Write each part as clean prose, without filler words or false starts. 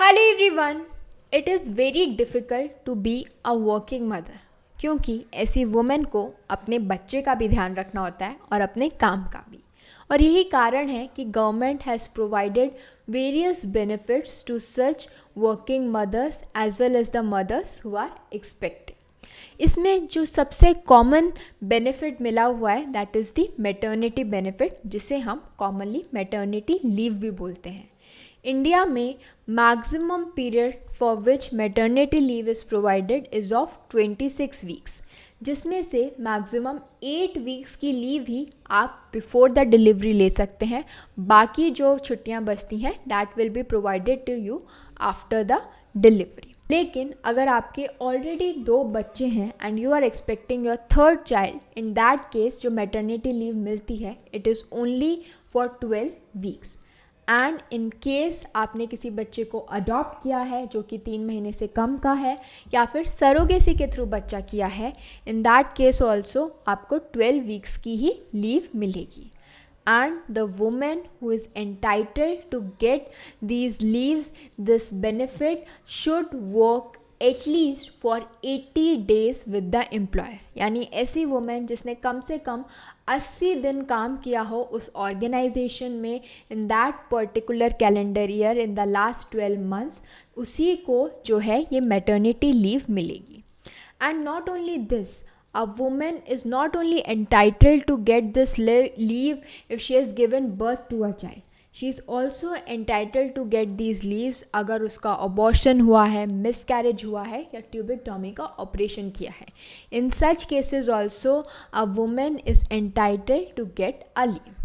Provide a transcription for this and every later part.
Hello everyone, it is very difficult to be a working mother क्योंकि ऐसी women को अपने बच्चे का भी ध्यान रखना होता है और अपने काम का भी। और यही कारण है कि government has provided various benefits to such working mothers as well as the mothers who are expecting. इसमें जो सबसे कॉमन बेनिफिट मिला हुआ है that is the maternity benefit, जिसे हम कॉमनली मैटरनिटी लीव भी बोलते हैं। इंडिया में maximum period for which maternity leave is provided is of 26 weeks, जिसमें से मैक्सिमम 8 वीक्स की लीव ही आप बिफोर द डिलीवरी ले सकते हैं। बाकी जो छुट्टियां बचती हैं that will be provided to you after the delivery. लेकिन अगर आपके ऑलरेडी 2 बच्चे हैं and you are expecting your third child, in that case जो मैटरनिटी लीव मिलती है it is only for 12 weeks. And in case आपने किसी बच्चे को अडॉप्ट किया है जो कि 3 महीने से कम का है या फिर सरोगेसी के थ्रू बच्चा किया है, इन दैट केस ऑल्सो आपको 12 वीक्स की ही लीव मिलेगी। And the women who is entitled to get these leaves, this benefit should work at least for 80 days with the employer. यानी ऐसी वुमेन जिसने कम से कम 80 दिन काम किया हो उस ऑर्गेनाइजेशन में in that particular calendar year in the last 12 months, उसी को जो है ये मैटरनिटी लीव मिलेगी। And not only this, a woman is not only entitled to get this leave if she has given birth to a child, she is also entitled to get these leaves अगर उसका abortion हुआ है, miscarriage हुआ है या tubectomy का operation किया है। In such cases also a women is entitled to get a leave.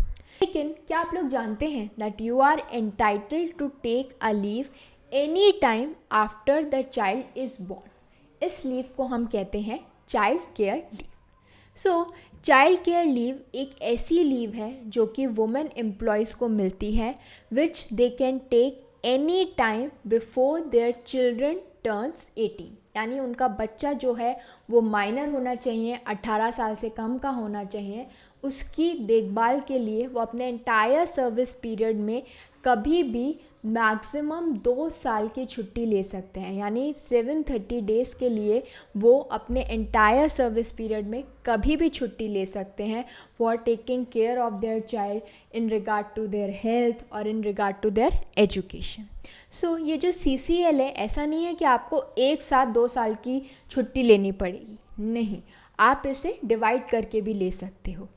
लेकिन क्या आप लोग जानते हैं that you are entitled to take a leave any time after the child is born. इस लीव को हम कहते हैं child care leave. So child care leave एक ऐसी लीव है जो कि वुमेन एम्प्लॉयज़ को मिलती है which they can take any time before their children turns 18। यानी उनका बच्चा जो है वो माइनर होना चाहिए, 18 साल से कम का होना चाहिए। उसकी देखभाल के लिए वो अपने एंटायर सर्विस पीरियड में कभी भी मैक्सिमम 2 साल की छुट्टी ले सकते हैं। यानी 730 डेज़ के लिए वो अपने एंटायर सर्विस पीरियड में कभी भी छुट्टी ले सकते हैं for taking care of their child in regard to their health और in regard to their education. So ये जो CCL है, ऐसा नहीं है कि आपको एक साथ 2 साल की छुट्टी लेनी पड़ेगी, नहीं, आप इसे डिवाइड करके भी ले सकते हो।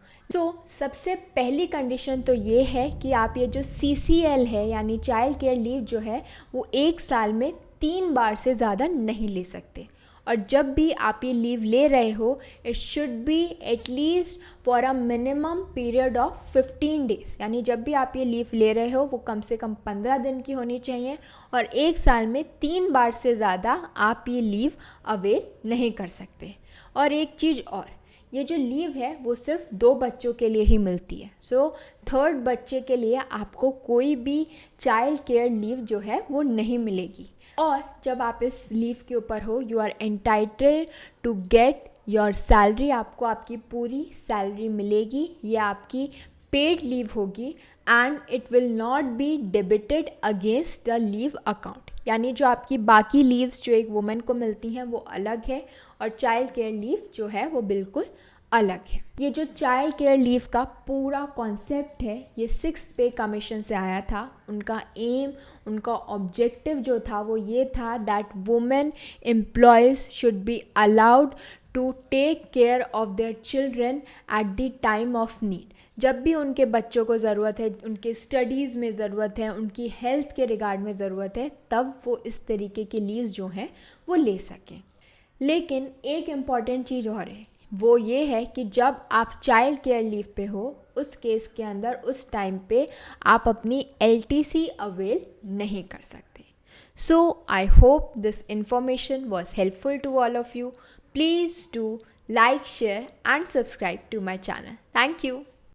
सबसे पहली कंडीशन तो ये है कि आप ये जो CCL है यानी चाइल्ड केयर लीव जो है वो 1 साल में 3 बार से ज़्यादा नहीं ले सकते। और जब भी आप ये लीव ले रहे हो it should be at least for a minimum period of 15 days. यानी जब भी आप ये लीव ले रहे हो वो कम से कम 15 दिन की होनी चाहिए और 1 साल में 3 बार से ज़्यादा आप ये लीव अवेल नहीं कर सकते। और एक चीज़ और, ये जो लीव है वो सिर्फ 2 बच्चों के लिए ही मिलती है। सो थर्ड बच्चे के लिए आपको कोई भी चाइल्ड केयर लीव जो है वो नहीं मिलेगी। और जब आप इस लीव के ऊपर हो you are entitled to get your salary, आपको आपकी पूरी सैलरी मिलेगी, ये आपकी पेड लीव होगी and it will not be debited against the leave account. यानी जो आपकी बाकी लीव्स जो एक वुमेन को मिलती हैं वो अलग है और चाइल्ड केयर लीव जो है वो बिल्कुल अलग है। ये जो चाइल्ड केयर लीव का पूरा कॉन्सेप्ट है ये 6th पे कमीशन से आया था। उनका एम, उनका ऑब्जेक्टिव जो था वो ये था that women employees should be allowed to take care of their children at the time of need. जब भी उनके बच्चों को ज़रूरत है, उनके स्टडीज़ में ज़रूरत है, उनकी हेल्थ के रिगार्ड में ज़रूरत है, तब वो इस तरीके की लीव्स जो हैं वो ले सकें। लेकिन एक इम्पॉर्टेंट चीज़ और है, वो ये है कि जब आप चाइल्ड केयर लीव पे हो उस केस के अंदर उस टाइम पे आप अपनी LTC अवेल नहीं कर सकते। So I hope this information was helpful to all of you. Please do like, share and subscribe to my channel. Thank you.